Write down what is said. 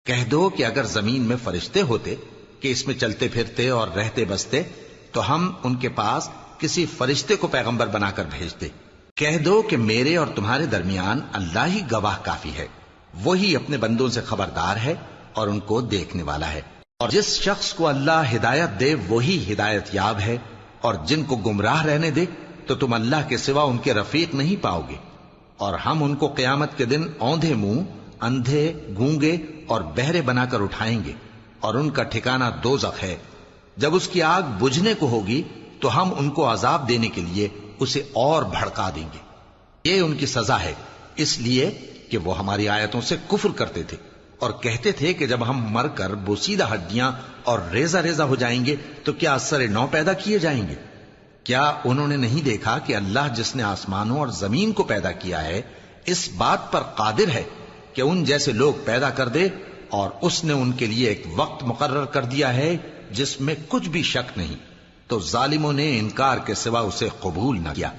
کہہ دو کہ اگر زمین میں فرشتے ہوتے کہ اس میں چلتے پھرتے اور رہتے بستے تو ہم ان کے پاس کسی فرشتے کو پیغمبر بنا کر بھیجتے۔ کہہ دو کہ میرے اور تمہارے درمیان اللہ ہی گواہ کافی ہے، وہی اپنے بندوں سے خبردار ہے اور ان کو دیکھنے والا ہے، اور جس شخص کو اللہ ہدایت دے وہی ہدایت یاب ہے، اور جن کو گمراہ رہنے دے تو تم اللہ کے سوا ان کے رفیق نہیں پاؤ گے۔ اور ہم ان کو قیامت کے دن اوندھے منہ، اندھے، گونگے اور بہرے بنا کر اٹھائیں گے، اور ان کا ٹھکانہ دوزخ ہے۔ جب اس کی آگ بجھنے کو ہوگی تو ہم ان کو عذاب دینے کے لیے اسے اور بھڑکا دیں گے۔ یہ ان کی سزا ہے، اس لیے کہ وہ ہماری آیتوں سے کفر کرتے تھے اور کہتے تھے کہ جب ہم مر کر بوسیدہ ہڈیاں اور ریزہ ریزہ ہو جائیں گے تو کیا سر نو پیدا کیے جائیں گے؟ کیا انہوں نے نہیں دیکھا کہ اللہ جس نے آسمانوں اور زمین کو پیدا کیا ہے اس بات پر قادر ہے کہ ان جیسے لوگ پیدا کر دے، اور اس نے ان کے لیے ایک وقت مقرر کر دیا ہے جس میں کچھ بھی شک نہیں۔ تو ظالموں نے انکار کے سوا اسے قبول نہ کیا۔